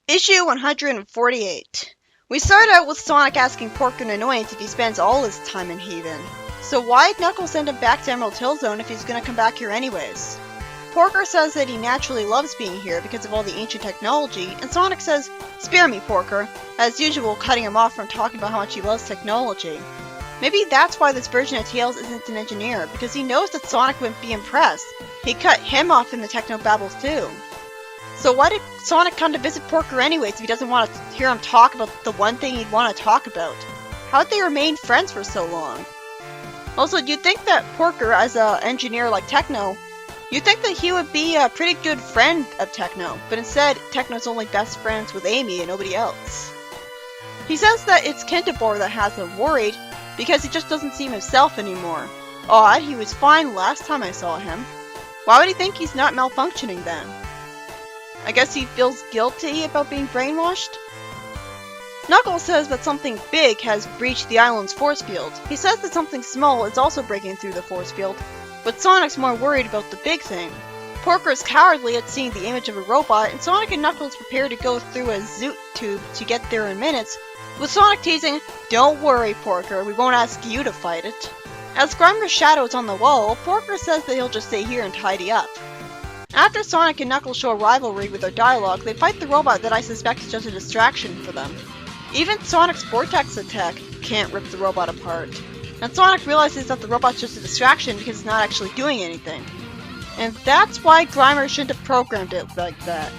Issue 148. We start out with Sonic asking Porker and Annoyance if he spends all his time in Haven. So why'd Knuckles send him back to Emerald Hill Zone if he's gonna come back here anyways? Porker says that he naturally loves being here because of all the ancient technology, and Sonic says, "Spare me, Porker," as usual cutting him off from talking about how much he loves technology. Maybe that's why this version of Tails isn't an engineer, because he knows that Sonic wouldn't be impressed. He cut him off in the technobabbles too. So why did Sonic come to visit Porker anyways if he doesn't want to hear him talk about the one thing he'd want to talk about? How'd they remain friends for so long? Also, you'd think that Porker, as an engineer like Techno, you'd think that he would be a pretty good friend of Techno, but instead, Techno's only best friends with Amy and nobody else. He says that it's Kintobor that has him worried, because he just doesn't seem himself anymore. Odd, he was fine last time I saw him. Why would he think he's not malfunctioning then? I guess he feels guilty about being brainwashed? Knuckles says that something big has breached the island's force field. He says that something small is also breaking through the force field, but Sonic's more worried about the big thing. Porker is cowardly at seeing the image of a robot, and Sonic and Knuckles prepare to go through a zoot tube to get there in minutes, with Sonic teasing, "Don't worry, Porker, we won't ask you to fight it." As Grimer's shadow is on the wall, Porker says that he'll just stay here and tidy up. After Sonic and Knuckles show a rivalry with their dialogue, they fight the robot that I suspect is just a distraction for them. Even Sonic's vortex attack can't rip the robot apart. And Sonic realizes that the robot's just a distraction because it's not actually doing anything. And that's why Grimer shouldn't have programmed it like that.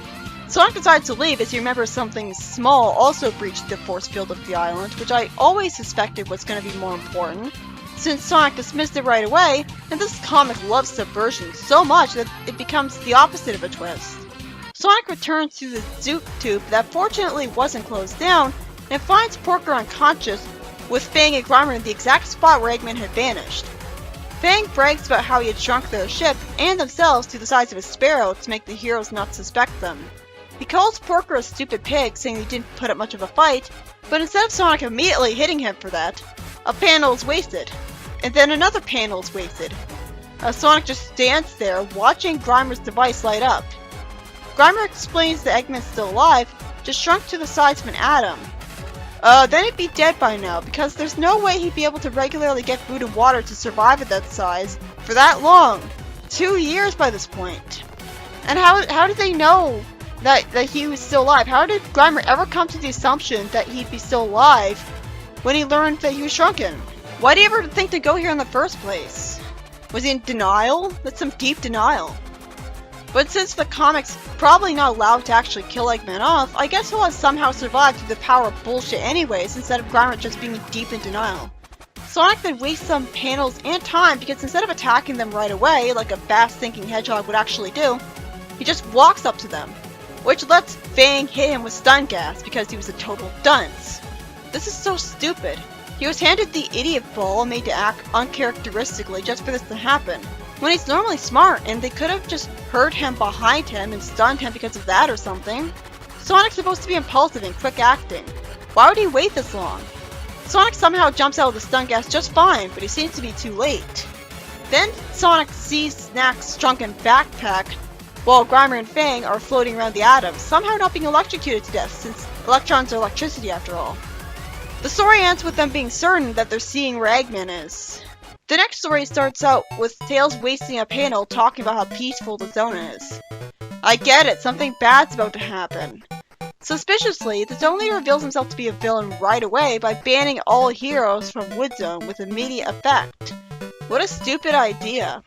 Sonic decides to leave as he remembers something small also breached the force field of the island, which I always suspected was going to be more important, since Sonic dismissed it right away, and this comic loves subversion so much that it becomes the opposite of a twist. Sonic returns to the zoot tube that fortunately wasn't closed down, and finds Porker unconscious, with Fang and Grimer in the exact spot where Eggman had vanished. Fang brags about how he had shrunk their ship, and themselves, to the size of a sparrow to make the heroes not suspect them. He calls Porker a stupid pig, saying he didn't put up much of a fight, but instead of Sonic immediately hitting him for that, a panel is wasted. And then another panel is wasted. Sonic just stands there, watching Grimer's device light up. Grimer explains that Eggman's still alive, just shrunk to the size of an atom. Then he'd be dead by now, because there's no way he'd be able to regularly get food and water to survive at that size for that long. 2 years by this point. And how did they know that he was still alive? How did Grimer ever come to the assumption that he'd be still alive when he learned that he was shrunken? Why did he ever think to go here in the first place? Was he in denial? That's some deep denial. But since the comic's probably not allowed to actually kill Eggman off, I guess he'll have somehow survived through the power of bullshit anyways, instead of Grimer just being deep in denial. Sonic then wastes some panels and time because instead of attacking them right away, like a fast-thinking hedgehog would actually do, he just walks up to them, which lets Fang hit him with stun gas because he was a total dunce. This is so stupid. He was handed the idiot ball and made to act uncharacteristically just for this to happen, when he's normally smart, and they could have just heard him behind him and stunned him because of that or something. Sonic's supposed to be impulsive and quick acting. Why would he wait this long? Sonic somehow jumps out of the stun gas just fine, but he seems to be too late. Then Sonic sees Snack's shrunken backpack, while Grimer and Fang are floating around the atoms, somehow not being electrocuted to death, since electrons are electricity after all. The story ends with them being certain that they're seeing where Eggman is. The next story starts out with Tails wasting a panel talking about how peaceful the zone is. I get it, something bad's about to happen. Suspiciously, the zone leader reveals himself to be a villain right away by banning all heroes from Wood Zone with immediate effect. What a stupid idea.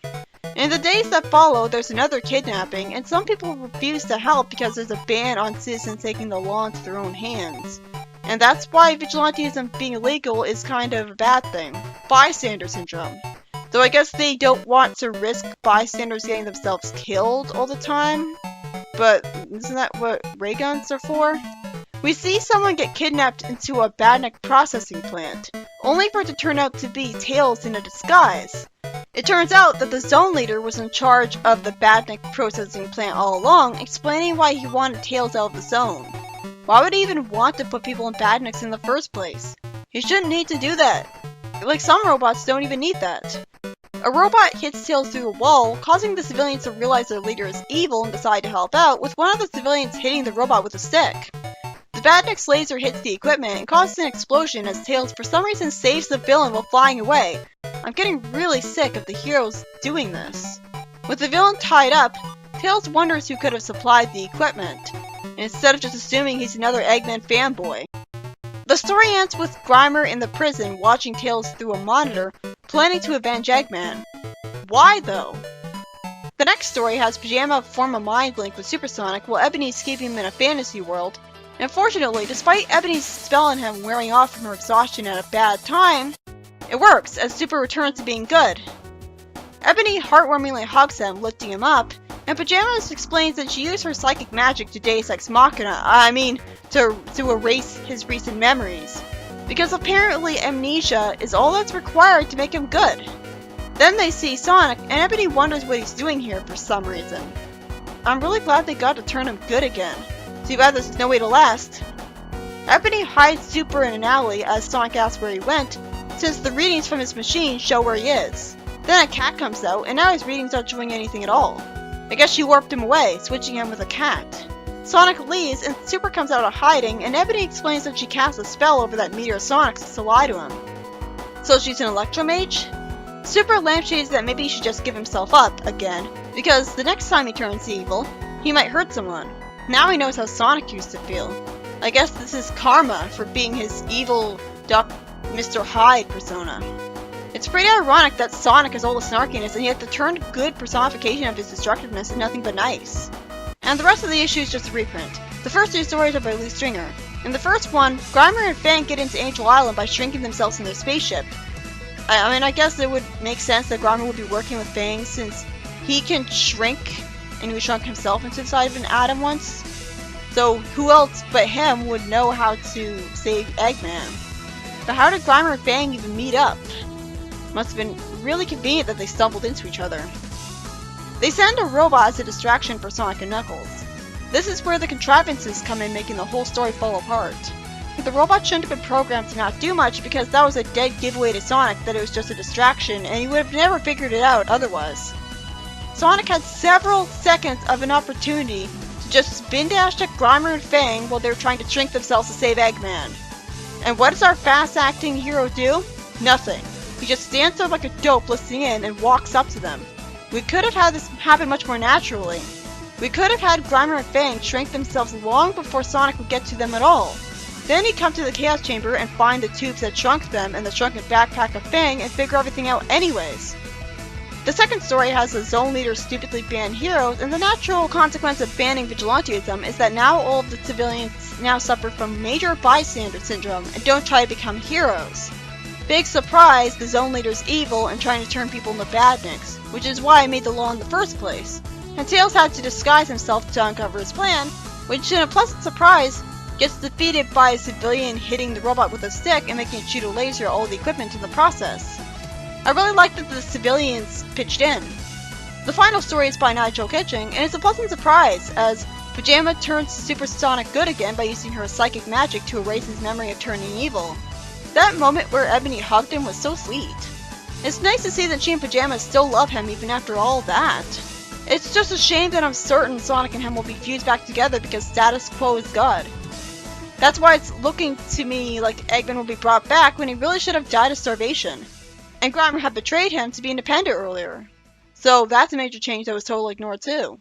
In the days that follow, there's another kidnapping, and some people refuse to help because there's a ban on citizens taking the law into their own hands. And that's why vigilantism being illegal is kind of a bad thing. Bystander syndrome. Though I guess they don't want to risk bystanders getting themselves killed all the time. But isn't that what ray guns are for? We see someone get kidnapped into a badnik processing plant, only for it to turn out to be Tails in a disguise. It turns out that the zone leader was in charge of the badnik processing plant all along, explaining why he wanted Tails out of the zone. Why would he even want to put people in badniks in the first place? He shouldn't need to do that. Like, some robots don't even need that. A robot hits Tails through a wall, causing the civilians to realize their leader is evil and decide to help out, with one of the civilians hitting the robot with a stick. Badnik's laser hits the equipment and causes an explosion as Tails for some reason saves the villain while flying away. I'm getting really sick of the heroes doing this. With the villain tied up, Tails wonders who could have supplied the equipment, instead of just assuming he's another Eggman fanboy. The story ends with Grimer in the prison watching Tails through a monitor, planning to avenge Eggman. Why though? The next story has Pajama form a mind link with Supersonic while Ebony's keeping him in a fantasy world. Unfortunately, despite Ebony's spell on him wearing off from her exhaustion at a bad time, it works as Super returns to being good. Ebony heartwarmingly hugs him, lifting him up, and Pajamas explains that she used her psychic magic to Deus Ex Machina, to erase his recent memories, because apparently amnesia is all that's required to make him good. Then they see Sonic, and Ebony wonders what he's doing here for some reason. I'm really glad they got to turn him good again. Too bad there's no way to last. Ebony hides Super in an alley as Sonic asks where he went, since the readings from his machine show where he is. Then a cat comes out, and now his readings aren't showing anything at all. I guess she warped him away, switching him with a cat. Sonic leaves, and Super comes out of hiding, and Ebony explains that she cast a spell over that Meteor Sonic to lie to him. So she's an Electromage? Super lampshades that maybe he should just give himself up, again, because the next time he turns evil, he might hurt someone. Now he knows how Sonic used to feel. I guess this is karma for being his evil Mr. Hyde persona. It's pretty ironic that Sonic has all the snarkiness and yet the turned good personification of his destructiveness is nothing but nice. And the rest of the issue is just a reprint. The first two stories are by Lee Stringer. In the first one, Grimer and Fang get into Angel Island by shrinking themselves in their spaceship. I guess it would make sense that Grimer would be working with Fang since he can shrink, and he shrunk himself into the side of an atom once. So who else but him would know how to save Eggman? But how did Grimer and Fang even meet up? Must have been really convenient that they stumbled into each other. They send a robot as a distraction for Sonic and Knuckles. This is where the contrivances come in, making the whole story fall apart. The robot shouldn't have been programmed to not do much because that was a dead giveaway to Sonic that it was just a distraction and he would have never figured it out otherwise. Sonic had several seconds of an opportunity to just spin dash at Grimer and Fang while they were trying to shrink themselves to save Eggman. And what does our fast-acting hero do? Nothing. He just stands there like a dope listening in and walks up to them. We could have had this happen much more naturally. We could have had Grimer and Fang shrink themselves long before Sonic would get to them at all. Then he'd come to the Chaos Chamber and find the tubes that shrunk them and the shrunken backpack of Fang and figure everything out anyways. The second story has the Zone Leader stupidly ban heroes, and the natural consequence of banning vigilantism is that now all of the civilians now suffer from major bystander syndrome and don't try to become heroes. Big surprise, the Zone Leader's evil and trying to turn people into badniks, which is why I made the law in the first place. And Tails had to disguise himself to uncover his plan, which in a pleasant surprise, gets defeated by a civilian hitting the robot with a stick and making it shoot a laser at all the equipment in the process. I really like that the civilians pitched in. The final story is by Nigel Kitching, and it's a pleasant surprise as Pajama turns Supersonic good again by using her psychic magic to erase his memory of turning evil. That moment where Ebony hugged him was so sweet. It's nice to see that she and Pajama still love him even after all that. It's just a shame that I'm certain Sonic and him will be fused back together because status quo is God. That's why it's looking to me like Eggman will be brought back when he really should have died of starvation. And Grimer had betrayed him to be independent earlier. So that's a major change that was totally ignored too.